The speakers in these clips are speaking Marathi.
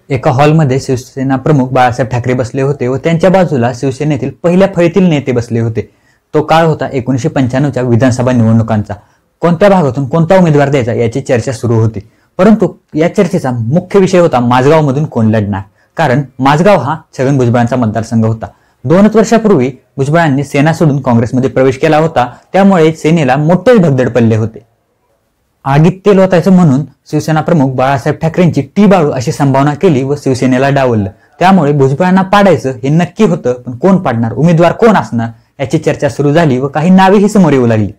एका हॉलमध्ये शिवसेना प्रमुख बाळासाहेब ठाकरे बसले होते व त्यांच्या बाजूला शिवसेनेतील पहिल्या फळीतील नेते बसले होते। तो काळ होता 1995च्या विधानसभा निवडणुकांचा। कोणत्या भागातून कोणता उमेदवार द्यायचा याची चर्चा सुरू होती, परंतु या चर्चेचा मुख्य विषय होता माझगावमधून कोण लढणार। कारण माझगाव हा छगन भुजबळांचा मतदारसंघ होता। 2 वर्षापूर्वी भुजबळांनी सेना सोडून काँग्रेसमध्ये प्रवेश केला होता, त्यामुळे सेनेला मोठेच भगदड पडले होते। आगीत तेल ओतायचं म्हणून शिवसेना प्रमुख बाळासाहेब ठाकरेंची टी बाळू अशी संभावना केली व शिवसेनेला डावललं। त्यामुळे भुजबळांना पाडायचं हे नक्की होतं, पण कोण पाडणार, उमेदवार कोण असणार याची चर्चा सुरू झाली व काही नावेही समोर येऊ लागली।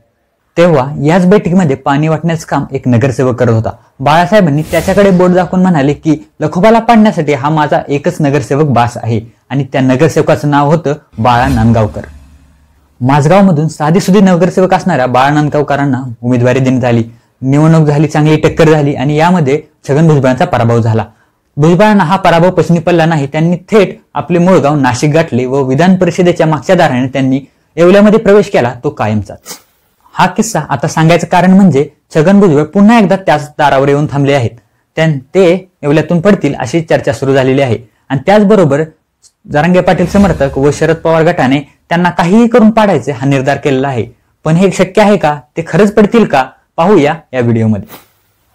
तेव्हा याच बैठकीमध्ये पाणी वाटण्याचं काम एक नगरसेवक करत होता। बाळासाहेबांनी त्याच्याकडे बोट दाखवून म्हणाले की लखोबाला पाडण्यासाठी हा माझा एकच नगरसेवक बास आहे, आणि त्या नगरसेवकाचं नाव होतं बाळा नांदगावकर। माझगावमधून साधीसुधी नगरसेवक असणाऱ्या बाळा नांदगावकरांना उमेदवारी देण्यात आली। निवडणूक झाली, चांगली टक्कर झाली आणि यामध्ये छगन भुजबळांचा पराभव झाला। भुजबळांना हा पराभव पचनी पडला नाही। त्यांनी थेट आपले मूळ गाव नाशिक गाठले व विधान परिषदेच्या मागच्या दाराने त्यांनी येवल्यामध्ये प्रवेश केला, तो कायमचाच। हा किस्सा आता सांगायचं कारण म्हणजे छगन भुजबळ पुन्हा एकदा त्याच दारावर येऊन थांबले आहेत। ते येवल्यातून पडतील अशी चर्चा सुरू झालेली आहे। आणि त्याचबरोबर जरांगे पाटील समर्थक व शरद पवार गटाने त्यांना काहीही करून पाडायचे हा निर्धार केलेला आहे। पण हे शक्य आहे का, ते खरंच पडतील का, पाहूया या व्हिडिओमध्ये।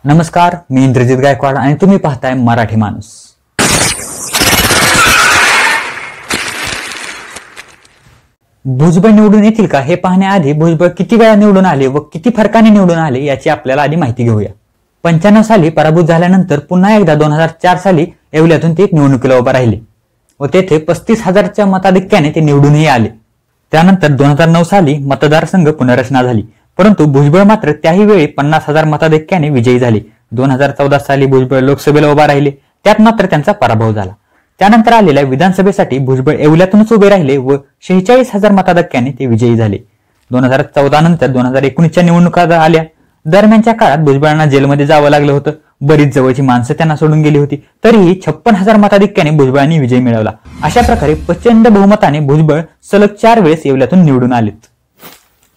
नमस्कार, मी इंद्रजित गायकवाड आणि तुम्ही पाहताय मराठी माणूस। भुजबळ निवडून येतील का हे पाहण्याआधी भुजबळ किती वेळा निवडून आले व किती फरकाने निवडून आले याची आपल्याला आधी माहिती घेऊया। 95 साली पराभूत झाल्यानंतर पुन्हा एकदा 2004 साली येवल्यातून ते निवडणुकीला उभा राहिले व तेथे 35,000च्या मताधिक्याने ते निवडूनही आले। त्यानंतर 2009 साली मतदारसंघ पुनर्रचना झाली, परंतु भुजबळ मात्र त्याही वेळी 50,000 मताधिक्याने विजयी झाले। 2014 साली भुजबळ लोकसभेला उभा राहिले, त्यात मात्र त्यांचा पराभव झाला। त्यानंतर आलेल्या विधानसभेसाठी भुजबळ येवल्यातूनच उभे राहिले व 46,000 मताधिक्याने ते विजयी झाले। 2014 नंतर 2019च्या निवडणुका आल्या। दरम्यानच्या काळात भुजबळांना जेलमध्ये जावं लागलं होतं। बरीच जवळची माणसं त्यांना सोडून गेली होती, तरीही 56,000 मताधिक्याने भुजबळांनी विजय मिळवला। अशा प्रकारे प्रचंड बहुमताने भुजबळ सलग 4 वेळेस येवल्यातून निवडून आलेत।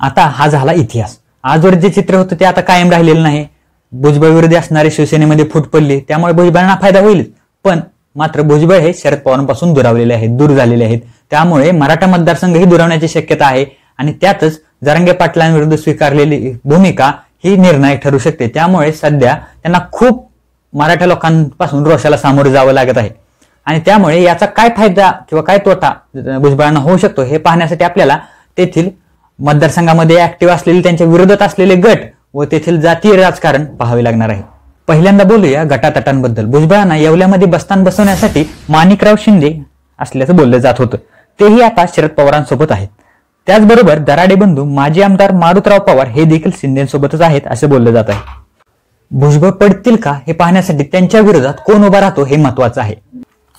आता हा झाला इतिहास। आजवर जे चित्र होतं ते आता कायम राहिलेलं नाही। भुजबळ विरोधी असणारे शिवसेनेमध्ये फूट पडली, त्यामुळे भुजबळांना फायदा होईल, पण मात्र भुजबळ हे शरद पवारांपासून दुरावलेले आहेत, दूर झालेले आहेत। त्यामुळे मराठा मतदारसंघही दुरावण्याची शक्यता आहे आणि त्यातच जरांगे पाटलांविरुद्ध स्वीकारलेली भूमिका ही निर्णायक ठरू शकते। त्यामुळे सध्या त्यांना खूप मराठा लोकांपासून रोषाला सामोरे जावं लागत आहे आणि त्यामुळे याचा काय फायदा किंवा काय तोटा भुजबळांना होऊ शकतो हे पाहण्यासाठी आपल्याला तेथील मतदारसंघामध्ये ऍक्टिव्ह असलेले, त्यांच्या विरोधात असलेले गट व तेथील जातीय राजकारण पाहावे लागणार आहे। पहिल्यांदा बोलूया गटातटांबद्दल। भुजबळांना येवल्यामध्ये बस्तान बसवण्यासाठी माणिकराव शिंदे असल्याचं बोललं जात होतं, तेही आता शरद पवारांसोबत आहेत। त्याचबरोबर दराडे बंधू माजी आमदार मारुतराव पवार हे देखील शिंदेसोबतच आहेत असं बोललं जात आहे। भुजबळ पडतील का हे पाहण्यासाठी त्यांच्या विरोधात कोण उभा राहतो हे महत्वाचं आहे।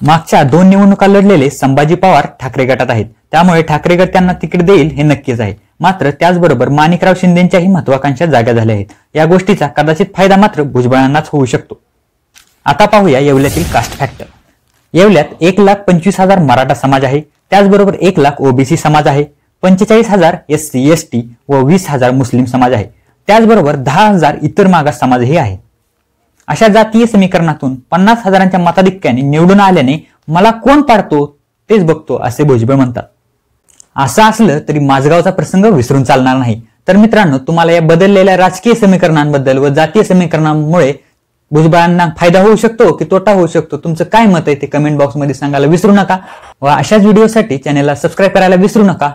मागच्या 2 निवडणुका लढलेले संभाजी पवार ठाकरे गटात आहेत, त्यामुळे ठाकरे गट त्यांना तिकीट देईल हे नक्कीच आहे। मात्र त्याचबरोबर माणिकराव शिंदेच्याही महत्वाकांक्षा जागा झाल्या आहेत। या गोष्टीचा कदाचित फायदा मात्र भुजबळांनाच होऊ शकतो। आता पाहूया येवल्यातील कास्ट फॅक्टर। येवल्यात 1,25,000 मराठा समाज आहे, त्याचबरोबर 1,00,000 ओबीसी समाज आहे, 45,000 SC ST व 20,000 मुस्लिम समाज आहे। त्याचबरोबर 10,000 इतर मागास समाजही आहे। अशा जातीय समीकरणातून 50,000च्या मताधिक्याने निवडून आल्याने मला कोण पाडतो तेच बघतो असे भुजबळ म्हणतात। असं असलं तरी माझगावचा प्रसंग विसरून चालणार नाही। तर मित्रांनो, तुम्हाला या बदललेल्या राजकीय समीकरणांबद्दल व जातीय समीकरणांमुळे भुजबळांना फायदा होऊ शकतो की तोटा होऊ शकतो, तुमचं काय मत आहे ते कमेंट बॉक्समध्ये सांगायला विसरू नका व अशाच व्हिडिओसाठी चॅनलला सबस्क्राईब करायला विसरू नका।